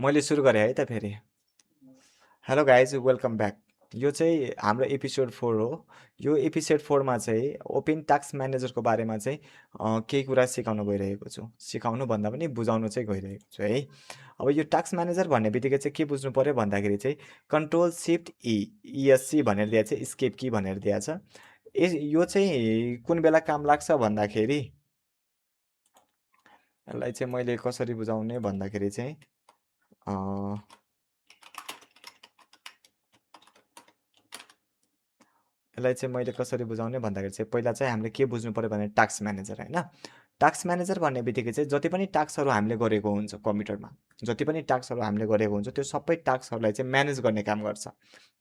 मैले सुरु गरेँ है त फेरि। Hello guys, welcome back. यो चाहिँ हाम्रो एपिसोड 4 हो। यो एपिसोड 4 मा चाहिँ ओपन टास्क म्यानेजरको बारेमा चाहिँ केही कुरा सिकाउन गइरहेको छु। सिकाउनु भन्दा पनि बुझाउन चाहिँ गइरहेको छु है। अब यो टास्क म्यानेजर भन्ने बित्तिकै चाहिँ के बुझ्नु पर्यो भन्दाखेरि चाहिँ कन्ट्रोल सिफ्ट ई इएससी भनेर दिएको छ, स्केप की भनेर दिएको छ। यो चाहिँ कुन बेला काम लाग्छ भन्दाखेरि यसलाई चाहिँ मैले कसरी बुझाउने भन्दाखेरि चाहिँ यसलाई चाहिँ मैले कसरी बुझाउने भन्दाखेरि चाहिँ पहिला चाहिँ हामीले के बुझ्नु पऱ्यो भने टास्क म्यानेजर होइन। टास्क म्यानेजर भन्ने बित्तिकै चाहिँ जति पनि टास्कहरू हामीले गरेको हुन्छ कम्प्युटरमा, जति पनि टास्कहरू हामीले गरेको हुन्छ त्यो सबै टास्कहरूलाई चाहिँ म्यानेज गर्ने काम गर्छ।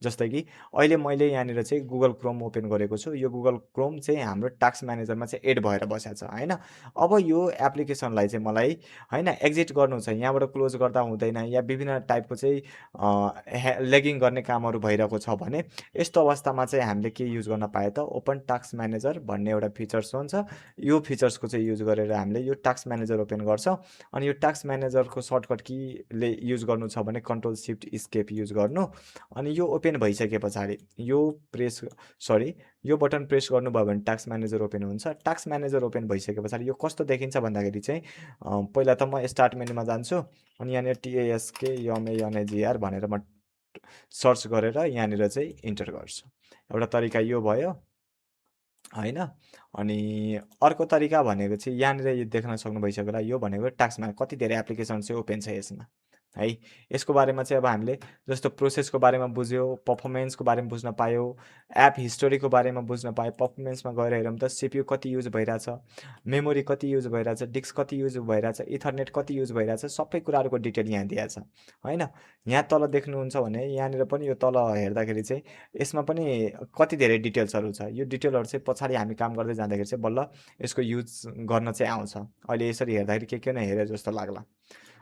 जस्तै कि अहिले मैले यहाँनिर चाहिँ गुगल क्रोम ओपन गरेको छु। यो गुगल क्रोम चाहिँ हाम्रो टास्क म्यानेजरमा चाहिँ एड भएर बसेको छ होइन। अब यो एप्लिकेसनलाई चाहिँ मलाई होइन एक्जिट गर्नु छ, यहाँबाट क्लोज गर्दा हुँदैन, या विभिन्न टाइपको चाहिँ लेगिङ गर्ने कामहरू भइरहेको छ भने यस्तो अवस्थामा चाहिँ हामीले के युज गर्न पाए त ओपन टास्क म्यानेजर भन्ने एउटा फिचर्स हुन्छ। यो फिचर्सको चाहिँ युज गरेर हामीले यो टास्क म्यानेजर ओपन गर्छौँ। अनि यो टास्क म्यानेजरको सर्टकट कीले युज गर्नु छ भने कन्ट्रोल सिफ्ट स्केप युज गर्नु। अनि यो ओपन भइसके पछाडि यो बटन प्रेस गर्नुभयो भने टास्क म्यानेजर ओपन हुन्छ। टास्क म्यानेजर ओपन भइसके पछाडि यो कस्तो देखिन्छ भन्दाखेरि चाहिँ पहिला त म स्टार्ट मेनुमा जान्छु। अनि यहाँनिर TASKMANAGR भनेर म सर्च गरेर यहाँनिर चाहिँ इन्टर गर्छु। एउटा तरिका यो भयो होइन। अनि अर्को तरिका भनेको चाहिँ यहाँनिर यो देख्न सक्नु भइसक्यो होला। यो भनेको टास्कमा कति धेरै एप्लिकेसन चाहिँ ओपन छ यसमा है। यसको बारेमा चाहिँ अब हामीले जस्तो प्रोसेसको बारेमा बुझ्यो, पर्फर्मेन्सको बारेमा बुझ्न पायो, एप हिस्टोरीको बारेमा बुझ्न पायो। पर्फर्मेन्समा गएर हेरौँ त सिपियु कति युज भइरहेछ, मेमोरी कति युज भइरहेछ, डिस्क कति युज भइरहेछ, इथरनेट कति युज भइरहेछ, सबै कुराहरूको डिटेल यहाँ दिएको छ होइन। यहाँ तल देख्नुहुन्छ भने यहाँनिर पनि यो तल हेर्दाखेरि चाहिँ यसमा पनि कति धेरै डिटेल्सहरू छ। यो डिटेलहरू चाहिँ पछाडि हामी काम गर्दै जाँदाखेरि चाहिँ बल्ल यसको युज गर्न चाहिँ आउँछ। अहिले यसरी हेर्दाखेरि के नै हेरे जस्तो लाग्ला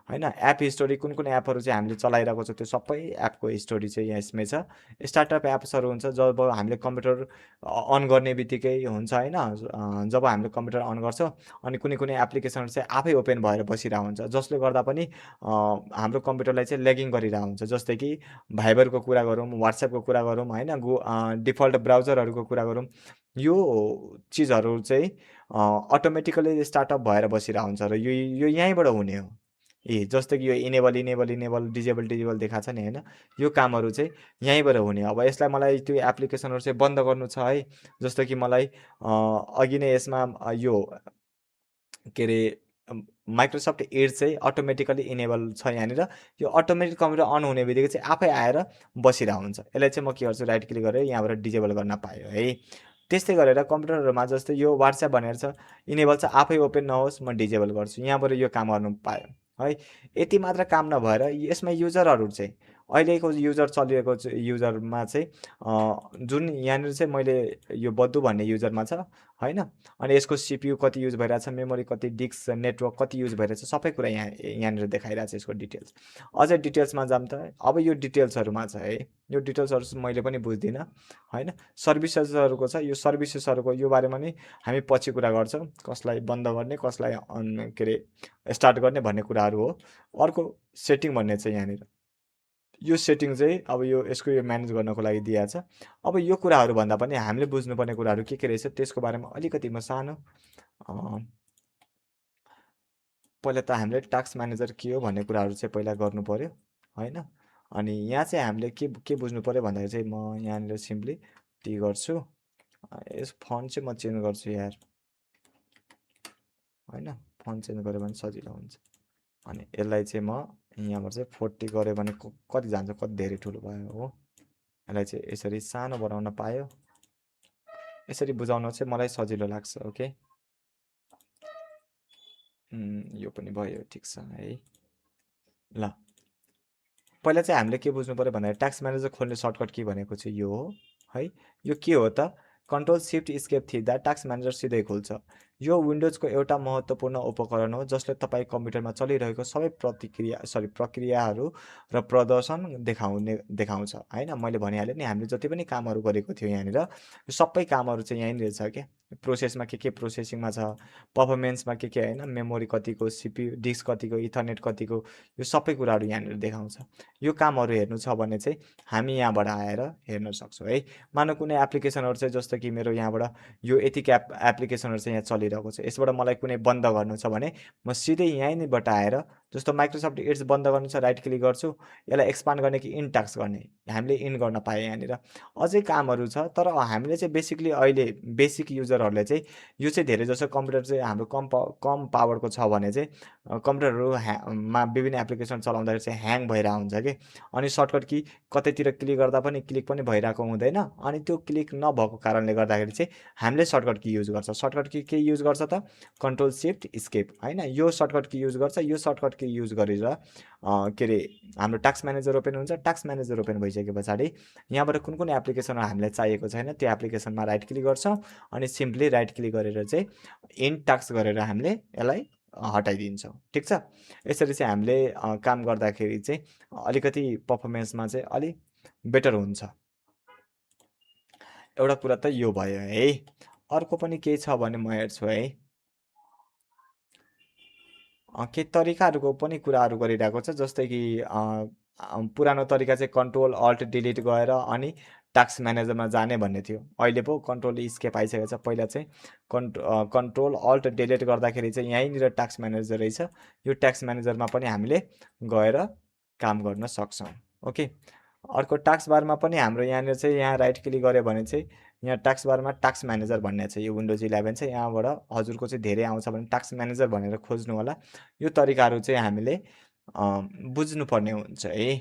होइन। एप हिस्टोरी कुन कुन एपहरू चाहिँ हामीले चलाइरहेको छ त्यो सबै एपको हिस्टोरी चाहिँ यसमै छ। स्टार्टअप एप्सहरू हुन्छ जब हामीले कम्प्युटर अन गर्ने बित्तिकै हुन्छ होइन। जब हामीले कम्प्युटर अन गर्छौँ अनि कुनै कुनै एप्लिकेसनहरू चाहिँ आफै ओपन भएर बसिरहेको हुन्छ, जसले गर्दा पनि हाम्रो कम्प्युटरलाई चाहिँ ल्यागिङ गरिरहेको हुन्छ। जस्तै कि भाइबरको कुरा गरौँ, वाट्सएपको कुरा गरौँ होइन, डिफल्ट ब्राउजरहरूको कुरा गरौँ, यो चिजहरू चाहिँ अटोमेटिकली स्टार्टअप भएर बसिरहेको हुन्छ र यो यहीँबाट हुने हो। जस्तो कि यो इनेबल डिजेबल देखाएको छ नि होइन। यो कामहरू चाहिँ यहीँबाट हुने। अब यसलाई मलाई त्यो एप्लिकेसनहरू चाहिँ बन्द गर्नु छ है। जस्तो कि मलाई अघि नै यसमा यो के अरे माइक्रोसफ्ट एड चाहिँ अटोमेटिकली इनेबल छ यहाँनिर। यो अटोमेटिक कम्प्युटर अन हुने बित्तिकै चाहिँ आफै आएर बसिरहेको हुन्छ। यसलाई चाहिँ म के गर्छु, राइट क्लिक गरेर यहाँबाट डिजेबल गर्न पायो है। त्यस्तै गरेर कम्प्युटरहरूमा जस्तै यो वाट्सएप भनेर छ, इनेबल छ, आफै ओपन नहोस् म डिजेबल गर्छु, यहाँबाट यो काम गर्नु पायो है। यति मात्र काम नभएर यसमा युजरहरू चाहिँ अहिलेको युजर चलिरहेको युजरमा चाहिँ जुन यहाँनिर चाहिँ मैले यो बद्दु भन्ने युजरमा छ होइन। अनि यसको सिपियु कति युज भइरहेछ, मेमोरी कति, डिस्क, नेटवर्क कति युज भइरहेछ, सबै कुरा यहाँनिर देखाइरहेछ यसको डिटेल्स। अझै डिटेल्समा जाऊँ त अब यो डिटेल्सहरूमा छ है। यो डिटेल्सहरू मैले पनि बुझ्दिनँ होइन। सर्भिसेसहरूको छ, यो सर्भिसेसहरूको यो बारेमा नि हामी पछि कुरा गर्छौँ, कसलाई बन्द गर्ने कसलाई के अरे स्टार्ट गर्ने भन्ने कुराहरू हो। अर्को सेटिङ भन्ने चाहिँ यहाँनिर यो सेटिङ चाहिँ अब यसको म्यानेज गर्नको लागि दिएको छ। अब यो कुराहरू भन्दा पनि हामीले बुझ्नुपर्ने कुराहरू के रहेछ त्यसको बारेमा अलिकति म सानो पहिला त हामीले टास्क म्यानेजर के हो भन्ने कुराहरू चाहिँ पहिला गर्नु पर्यो होइन। अनि यहाँ चाहिँ हामीले के बुझ्नु पर्यो भन्दाखेरि चाहिँ म यहाँनिर सिम्पली टी गर्छु। यस फन्ट चाहिँ म चेन्ज गर्छु यार होइन। फन्ट चेन्ज गऱ्यो भने सजिलो हुन्छ। अनि यसलाई चाहिँ म यहाँबाट चाहिँ 40 गऱ्यो भने कति जान्छ, कति धेरै ठुलो भयो हो। यसलाई चाहिँ यसरी सानो बनाउन पायो, यसरी बुझाउन चाहिँ मलाई सजिलो लाग्छ। ओके यो पनि भयो, ठिक छ है। ल पहिला चाहिँ हामीले के बुझ्नु पऱ्यो भन्दाखेरि टास्क म्यानेजर खोल्ने सर्टकट के भनेको चाहिँ यो हो है। यो के हो त, कन्ट्रोल सिफ्ट स्केप थिच्दा टास्क म्यानेजर सिधै खुल्छ। यो विन्डोजको एउटा महत्त्वपूर्ण उपकरण हो जसले तपाईँ कम्प्युटरमा चलिरहेको सबै प्रक्रियाहरू र प्रदर्शन देखाउँछ होइन। मैले भनिहालेँ नि हामीले जति पनि कामहरू गरेको थियो यहाँनिर यो सबै कामहरू चाहिँ यहीँनिर छ क्या। प्रोसेसमा के प्रोसेसिङमा छ, पर्फर्मेन्समा के होइन, मेमोरी कतिको, सिपियु डिस्क कतिको, इथरनेट कतिको, यो सबै कुराहरू यहाँनिर देखाउँछ। यो कामहरू हेर्नु छ भने चाहिँ हामी यहाँबाट आएर हेर्न सक्छौँ है। मानौँ कुनै एप्लिकेसनहरू चाहिँ जस्तो कि मेरो यहाँबाट यो यतिकै एप्लिकेसनहरू चाहिँ यहाँ चलिरहेको छ, यसबाट मलाई कुनै बन्द गर्नु छ भने म सिधै यहीँनिरबाट आएर जस्तो माइक्रोसफ्ट एड्स बन्द गर्नु छ, राइट क्लिक गर्छु, यसलाई एक्सपान्ड गर्ने कि इन टास्क गर्ने, हामीले इन गर्न पाएँ यहाँनिर। अझै कामहरू छ तर हामीले चाहिँ बेसिकली अहिले बेसिक युजरहरूले चाहिँ यो चाहिँ धेरै जसो कम्प्युटर चाहिँ हाम्रो कम पावरको छ भने चाहिँ कम्प्युटरहरू मा विभिन्न एप्लिकेसन चलाउँदाखेरि चाहिँ ह्याङ भइरहेको हुन्छ कि। अनि सर्टकट की कतैतिर क्लिक गर्दा पनि क्लिक पनि भइरहेको हुँदैन। अनि त्यो क्लिक नभएको कारणले गर्दाखेरि चाहिँ हामीले सर्टकट की युज गर्छ। सर्टकट की के युज गर्छ त? कन्ट्रोल सिफ्ट स्केप होइन, यो सर्टकट की युज गर्छ। यो सर्टकट की युज गरेर के अरे हाम्रो टास्क म्यानेजर ओपन हुन्छ। टास्क म्यानेजर ओपन भइसके पछाडि यहाँबाट कुन कुन एप्लिकेसनहरू हामीलाई चाहिएको छैन त्यो एप्लिकेसनमा राइट क्लिक गर्छौँ अनि सिम्पली राइट क्लिक गरेर चाहिँ एन्ड टास्क गरेर हामीले यसलाई हटाइदिन्छौँ। ठिक छ। यसरी चाहिँ हामीले काम गर्दाखेरि चाहिँ अलिकति पर्फर्मेन्समा चाहिँ अलिक बेटर हुन्छ। एउटा कुरा त यो भयो है। अर्को पनि केही छ भने म हेर्छु है। केही तरिकाहरूको पनि कुराहरू गरिरहेको छ जस्तै कि पुरानो तरिका चाहिँ कन्ट्रोल अल्ट डिलिट गएर अनि टास्क म्यानेजरमा जाने भन्ने थियो। अहिले पो कन्ट्रोल स्केप आइसकेको छ। पहिला चाहिँ कन्ट्रोल अल्ट डिलिट गर्दाखेरि चाहिँ यहीँनिर टास्क म्यानेजर रहेछ। यो टास्क म्यानेजरमा पनि हामीले गएर काम गर्न सक्छौँ। ओके। अर्को टास्क बारमा पनि हाम्रो यहाँनिर चाहिँ यहाँ राइट क्लिक गऱ्यो भने चाहिँ यहाँ टास्क बारमा टास्क म्यानेजर भन्ने छ। यो विन्डोज 11 चाहिँ यहाँबाट हजुरको चाहिँ धेरै आउँछ भने टास्क म्यानेजर भनेर खोज्नु होला। यो तरिकाहरू चाहिँ हामीले बुझ्नुपर्ने हुन्छ है।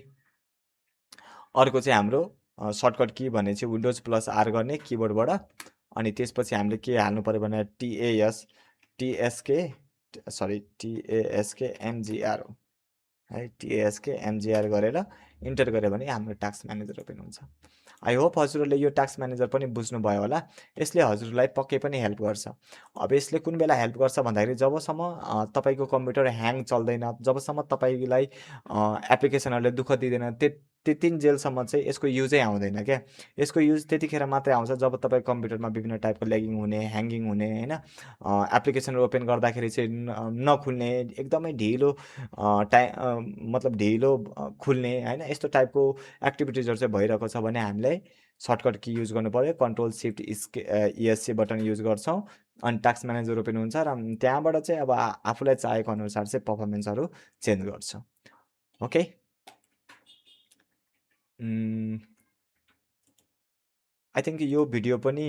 अर्को चाहिँ हाम्रो सर्टकट की भन्ने चाहिँ विन्डोज प्लस आर गर्ने किबोर्डबाट। अनि त्यसपछि हामीले के हाल्नु पऱ्यो भने टिएएसके एमजिआर हो है। टिएएसके एमजिआर गरेर इन्टर गऱ्यो भने हाम्रो टास्क म्यानेजर ओपन हुन्छ। आई होप हजुरहरूले यो टास्क म्यानेजर पनि बुझ्नुभयो होला। यसले हजुरलाई पक्कै पनि हेल्प गर्छ। अब यसले कुन बेला हेल्प गर्छ भन्दाखेरि जबसम्म तपाईँको कम्प्युटर ह्याङ चल्दैन, जबसम्म तपाईँलाई एप्लिकेसनहरूले दुःख दिँदैन त्यतिन्जेलसम्म चाहिँ यसको युजै आउँदैन क्या। यसको युज त्यतिखेर मात्रै आउँछ जब तपाईँ कम्प्युटरमा विभिन्न टाइपको ल्यागिङ हुने, ह्याङ्गिङ हुने होइन, एप्लिकेसनहरू ओपन गर्दाखेरि चाहिँ नखुल्ने, एकदमै ढिलो मतलब ढिलो खुल्ने होइन, यस्तो टाइपको एक्टिभिटिजहरू चाहिँ भइरहेको छ भने हामीलाई सर्टकट की युज गर्नु पऱ्यो। कन्ट्रोल सिफ्ट इएससी बटन युज गर्छौँ अनि टास्क म्यानेजर ओपन हुन्छ र त्यहाँबाट चाहिँ अब आफूलाई चाहेको अनुसार चाहिँ पर्फर्मेन्सहरू चेन्ज गर्छ। ओके। आई थिङ्क यो भिडियो पनि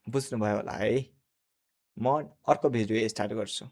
बुझ्नुभयो होला है। म अर्को भिडियो स्टार्ट गर्छु।